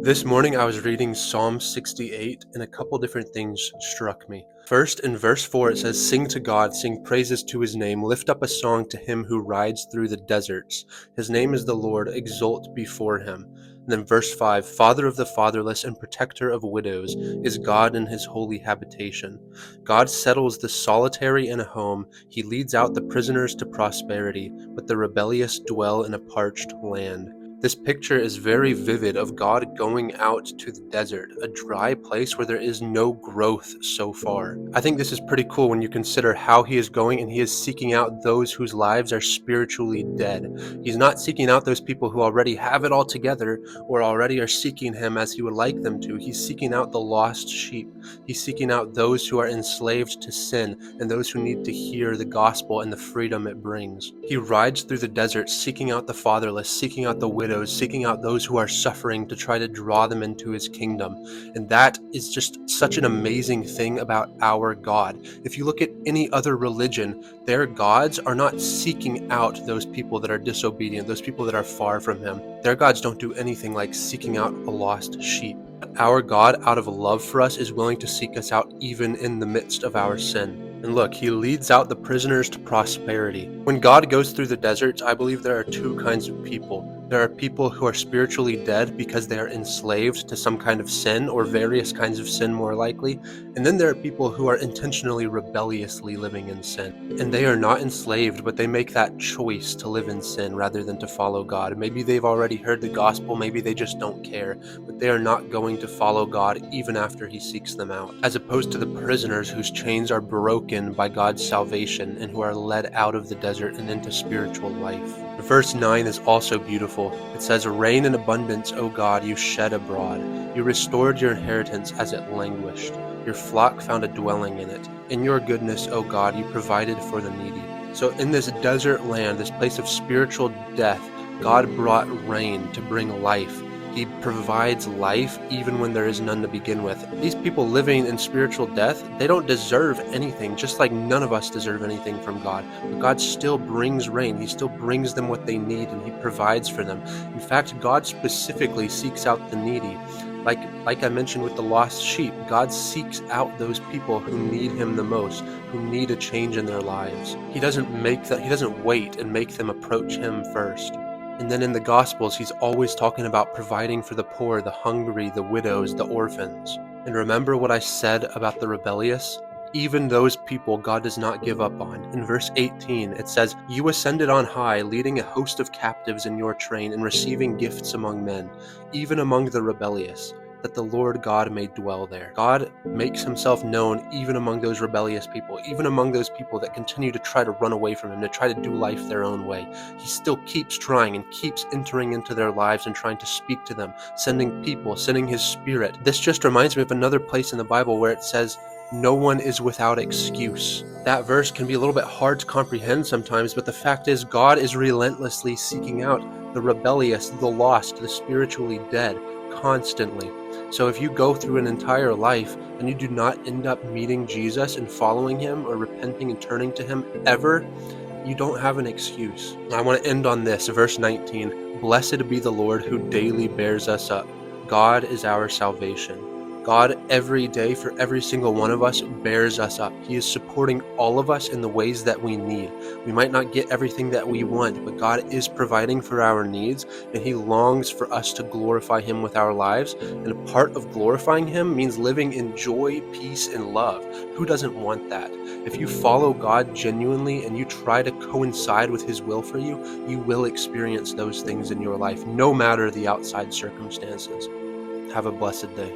This morning I was reading Psalm 68 and a couple different things struck me. First, in verse 4 it says, "Sing to God, sing praises to his name, lift up a song to him who rides through the deserts. His name is the Lord, exult before him." And then verse 5, "Father of the fatherless and protector of widows is God in his holy habitation. God settles the solitary in a home, he leads out the prisoners to prosperity, but the rebellious dwell in a parched land." This picture is very vivid of God going out to the desert, a dry place where there is no growth so far. I think this is pretty cool when you consider how he is going and he is seeking out those whose lives are spiritually dead. He's not seeking out those people who already have it all together or already are seeking him as he would like them to. He's seeking out the lost sheep. He's seeking out those who are enslaved to sin and those who need to hear the gospel and the freedom it brings. He rides through the desert seeking out the fatherless, seeking out the widows, seeking out those who are suffering to try to draw them into his kingdom. And that is just such an amazing thing about our God. If you look at any other religion, their gods are not seeking out those people that are disobedient, those people that are far from him. Their gods don't do anything like seeking out a lost sheep. Our God, out of love for us, is willing to seek us out even in the midst of our sin. And look, he leads out the prisoners to prosperity. When God goes through the deserts, I believe there are two kinds of people. There are people who are spiritually dead because they are enslaved to some kind of sin or various kinds of sin more likely. And then there are people who are intentionally rebelliously living in sin. And they are not enslaved, but they make that choice to live in sin rather than to follow God. Maybe they've already heard the gospel, maybe they just don't care, but they are not going to follow God even after he seeks them out. As opposed to the prisoners whose chains are broken by God's salvation and who are led out of the desert and into spiritual life. Verse 9 is also beautiful. It says, "Rain in abundance, O God, you shed abroad. You restored your inheritance as it languished. Your flock found a dwelling in it. In your goodness, O God, you provided for the needy." So in this desert land, this place of spiritual death, God brought rain to bring life. He provides life even when there is none to begin with. These people living in spiritual death, they don't deserve anything, just like none of us deserve anything from God. But God still brings rain. He still brings them what they need, and he provides for them. In fact, God specifically seeks out the needy. Like I mentioned with the lost sheep, God seeks out those people who need him the most, who need a change in their lives. He doesn't wait and make them approach him first. And then in the Gospels, he's always talking about providing for the poor, the hungry, the widows, the orphans. And remember what I said about the rebellious? Even those people God does not give up on. In verse 18, it says, "You ascended on high, leading a host of captives in your train and receiving gifts among men, even among the rebellious, that the Lord God may dwell there." God makes himself known even among those rebellious people, even among those people that continue to try to run away from him, to try to do life their own way. He still keeps trying and keeps entering into their lives and trying to speak to them, sending people, sending his spirit. This just reminds me of another place in the Bible where it says, "No one is without excuse." That verse can be a little bit hard to comprehend sometimes, but the fact is God is relentlessly seeking out the rebellious, the lost, the spiritually dead, constantly. So if you go through an entire life and you do not end up meeting Jesus and following him or repenting and turning to him ever, you don't have an excuse. I want to end on this, verse 19. "Blessed be the Lord who daily bears us up. God is our salvation." God, every day, for every single one of us, bears us up. He is supporting all of us in the ways that we need. We might not get everything that we want, but God is providing for our needs, and he longs for us to glorify him with our lives. And a part of glorifying him means living in joy, peace, and love. Who doesn't want that? If you follow God genuinely and you try to coincide with his will for you, you will experience those things in your life, no matter the outside circumstances. Have a blessed day.